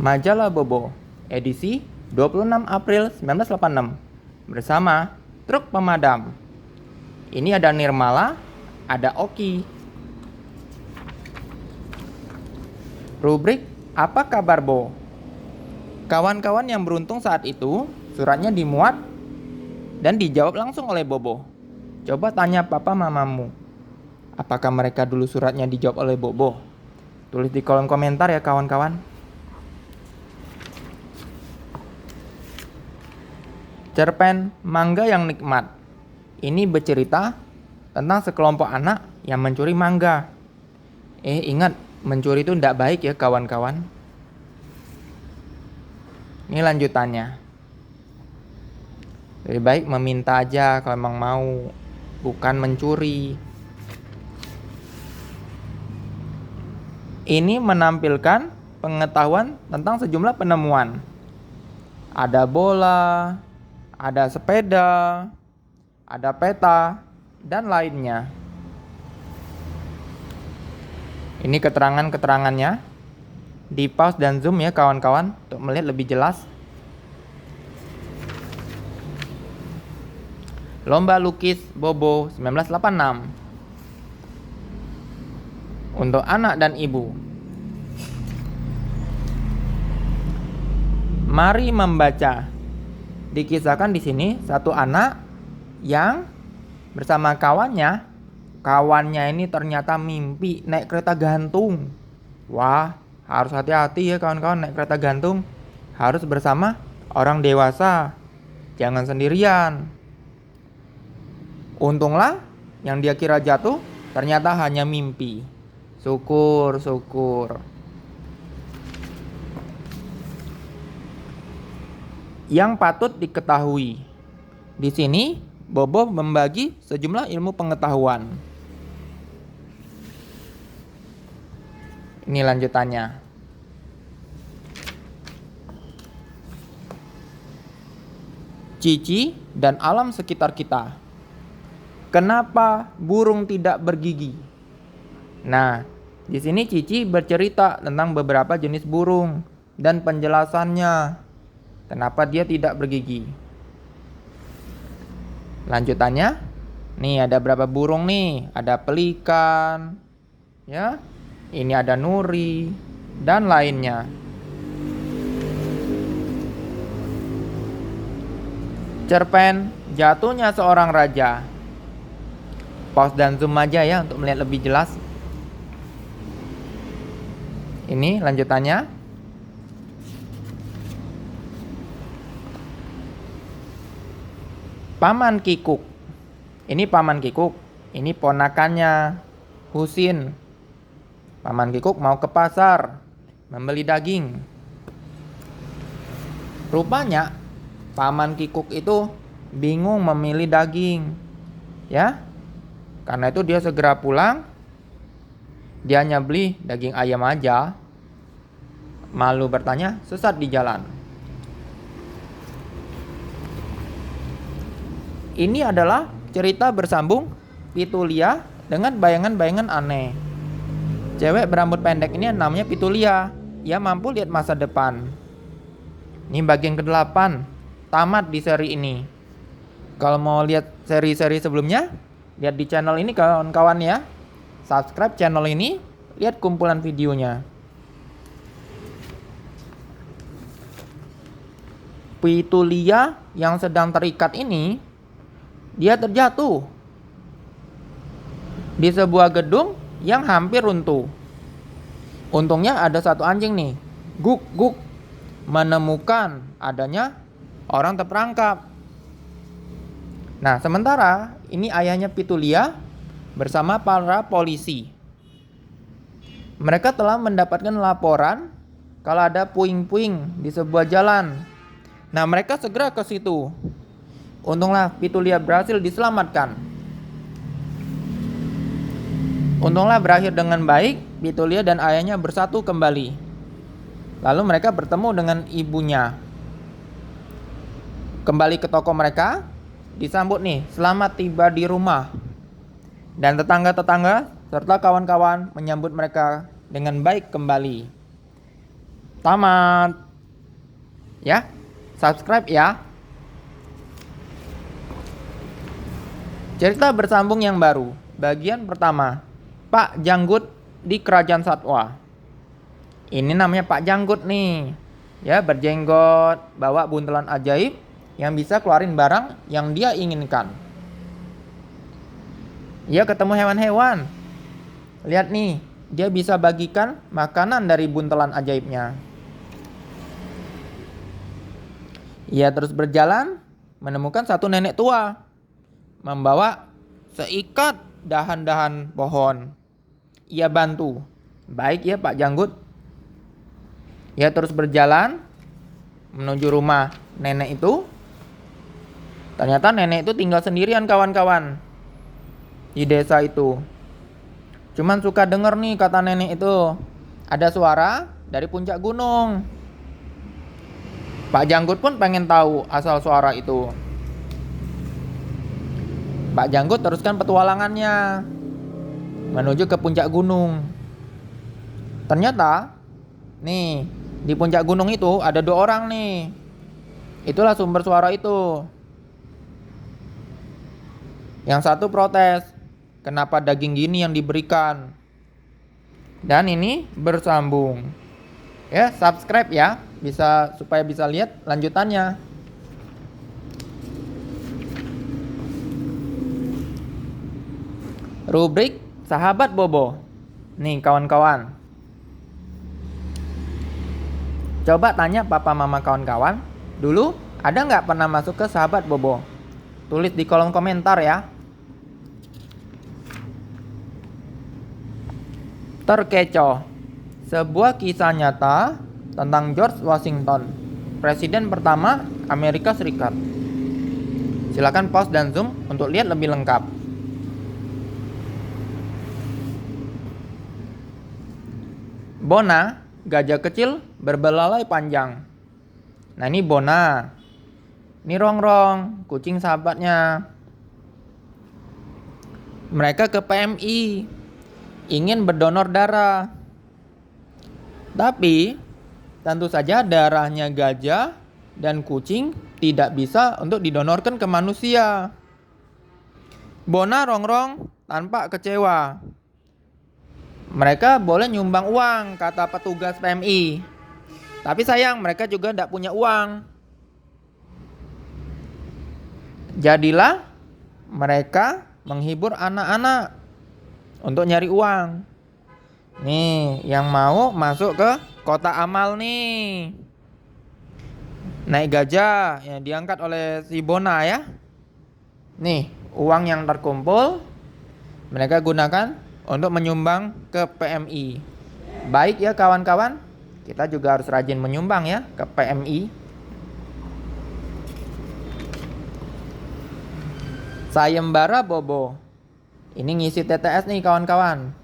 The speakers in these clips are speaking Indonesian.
Majalah Bobo, edisi 26 April 1986, bersama truk pemadam. Ini ada Nirmala, ada Oki. Rubrik Apa Kabar Bo? Kawan-kawan yang beruntung saat itu, suratnya dimuat dan dijawab langsung oleh Bobo. Coba tanya papa mamamu, apakah mereka dulu suratnya dijawab oleh Bobo? Tulis di kolom komentar ya kawan-kawan. Cerpen Mangga yang Nikmat. Ini bercerita tentang sekelompok anak yang mencuri mangga. Ingat, mencuri itu tidak baik ya kawan-kawan. Ini lanjutannya. Lebih baik meminta aja kalau memang mau, bukan mencuri. Ini menampilkan pengetahuan tentang sejumlah penemuan. Ada bola, ada sepeda, ada peta, dan lainnya. Ini keterangan-keterangannya. Di pause dan zoom ya kawan-kawan untuk melihat lebih jelas. Lomba lukis Bobo 1986. Untuk anak dan ibu. Mari membaca. Dikisahkan di sini satu anak yang bersama kawannya ini ternyata mimpi naik kereta gantung. Wah, harus hati-hati ya kawan-kawan, naik kereta gantung harus bersama orang dewasa, jangan sendirian. Untunglah yang dia kira jatuh ternyata hanya mimpi. Syukur. Yang patut diketahui. Di sini Bobo membagi sejumlah ilmu pengetahuan. Ini lanjutannya. Cici dan alam sekitar kita. Kenapa burung tidak bergigi? Nah, di sini Cici bercerita tentang beberapa jenis burung dan penjelasannya. Kenapa dia tidak bergigi? Lanjutannya, nih ada berapa burung nih? Ada pelikan, ya. Ini ada nuri dan lainnya. Cerpen Jatuhnya Seorang Raja. Pause dan zoom aja ya untuk melihat lebih jelas. Ini lanjutannya. Paman Kikuk. Ini Paman Kikuk. Ini ponakannya Husin. Paman Kikuk mau ke pasar membeli daging. Rupanya Paman Kikuk itu bingung memilih daging. Ya. Karena itu dia segera pulang. Dia hanya beli daging ayam aja. Malu bertanya, sesat di jalan. Ini adalah cerita bersambung Pitulia dengan bayangan-bayangan aneh. Cewek berambut pendek ini namanya Pitulia. Ia mampu lihat masa depan. Ini bagian ke-8. Tamat di seri ini. Kalau mau lihat seri-seri sebelumnya, lihat di channel ini kawan-kawan ya. Subscribe channel ini, lihat kumpulan videonya. Pitulia yang sedang terikat ini, dia terjatuh di sebuah gedung yang hampir runtuh. Untungnya ada satu anjing nih, Guk, menemukan adanya orang terperangkap. Nah, sementara ini ayahnya Pitulia bersama para polisi. Mereka telah mendapatkan laporan kalau ada puing-puing di sebuah jalan. Nah, mereka segera ke situ. Untunglah Pitulia berhasil diselamatkan. Untunglah berakhir dengan baik. Pitulia dan ayahnya bersatu kembali. Lalu mereka bertemu dengan ibunya. Kembali ke toko mereka, disambut nih, selamat tiba di rumah. Dan tetangga-tetangga serta kawan-kawan menyambut mereka dengan baik kembali. tamat. Ya, subscribe ya. Cerita bersambung yang baru. Bagian pertama. Pak Janggut di Kerajaan Satwa. Ini namanya Pak Janggut nih. Ya, berjenggot, bawa buntelan ajaib yang bisa keluarin barang yang dia inginkan. Ia ketemu hewan-hewan. Lihat nih, dia bisa bagikan makanan dari buntelan ajaibnya. Ia terus berjalan, menemukan satu nenek tua, membawa seikat dahan-dahan pohon. Ia bantu. Baik ya Pak Janggut. Ia terus berjalan menuju rumah nenek itu. Ternyata nenek itu tinggal sendirian kawan-kawan di desa itu. Cuman suka denger nih kata nenek itu, ada suara dari puncak gunung. Pak Janggut pun pengen tahu asal suara itu. Pak Janggut teruskan petualangannya menuju ke puncak gunung. Ternyata nih di puncak gunung itu ada 2 orang nih. Itulah sumber suara itu. Yang satu protes, kenapa daging gini yang diberikan? Dan ini bersambung. Ya, subscribe ya, supaya bisa lihat lanjutannya. Rubrik Sahabat Bobo. Nih kawan-kawan. Coba tanya papa mama kawan-kawan, dulu ada nggak pernah masuk ke Sahabat Bobo? Tulis di kolom komentar ya. Terkecoh. Sebuah kisah nyata tentang George Washington, presiden pertama Amerika Serikat. Silakan pause dan zoom untuk lihat lebih lengkap. Bona, gajah kecil berbelalai panjang. Nah ini Bona. Ini Rongrong, kucing sahabatnya. Mereka ke PMI, ingin berdonor darah. Tapi tentu saja darahnya gajah dan kucing tidak bisa untuk didonorkan ke manusia. Bona Rongrong tampak kecewa. Mereka boleh nyumbang uang, kata petugas PMI. Tapi sayang mereka juga tidak punya uang. Jadilah mereka menghibur anak-anak untuk nyari uang. Nih, yang mau masuk ke kota amal nih. Naik gajah yang diangkat oleh si Bona ya. Nih, uang yang terkumpul mereka gunakan untuk menyumbang ke PMI. Baik ya kawan-kawan, kita juga harus rajin menyumbang ya ke PMI. Sayembara Bobo. Ini ngisi TTS nih kawan-kawan.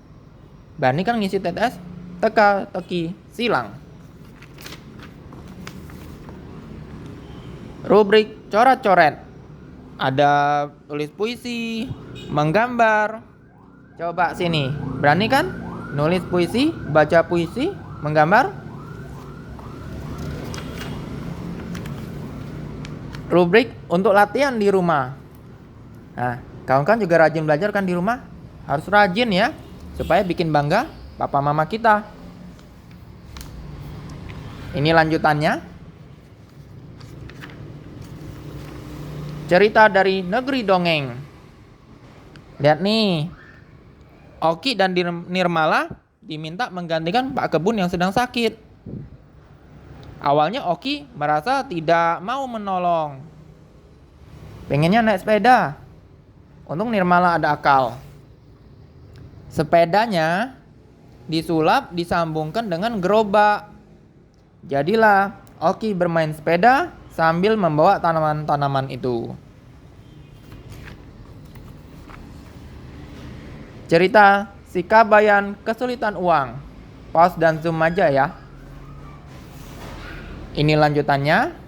Bani kan ngisi TTS teka-teki silang. Rubrik coret-coret. Ada tulis puisi, menggambar. Coba sini, berani kan? Nulis puisi, baca puisi, menggambar. Rubrik untuk latihan di rumah. Nah, kawan-kawan juga rajin belajar kan di rumah? Harus rajin ya, supaya bikin bangga papa mama kita. Ini lanjutannya. Cerita dari negeri dongeng. Lihat nih, Oki dan Nirmala diminta menggantikan Pak Kebun yang sedang sakit. Awalnya Oki merasa tidak mau menolong. Pengennya naik sepeda. Untung Nirmala ada akal. Sepedanya disulap disambungkan dengan gerobak. Jadilah Oki bermain sepeda sambil membawa tanaman-tanaman itu. Cerita si Kabayan kesulitan uang. Pause dan zoom aja ya. Ini lanjutannya.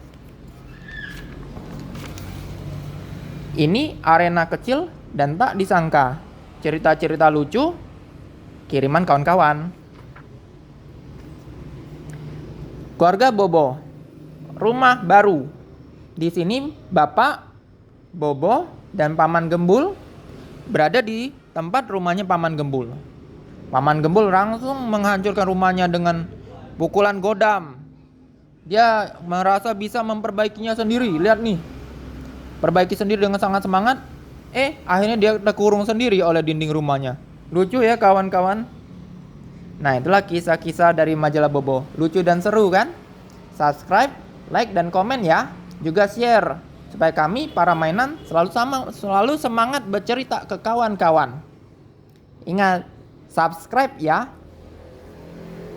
Ini arena kecil dan tak disangka. Cerita-cerita lucu kiriman kawan-kawan. Keluarga Bobo, rumah baru. Di sini Bapak, Bobo, dan Paman Gembul berada di tempat rumahnya Paman Gembul. Paman Gembul langsung menghancurkan rumahnya dengan pukulan godam. Dia merasa bisa memperbaikinya sendiri. Lihat nih, perbaiki sendiri dengan sangat semangat. Akhirnya dia terkurung sendiri oleh dinding rumahnya. Lucu ya kawan-kawan. Nah, itulah kisah-kisah dari majalah Bobo. Lucu dan seru kan? Subscribe, like, dan komen ya. Juga share supaya kami para mainan selalu semangat bercerita ke kawan-kawan. Ingat, subscribe ya.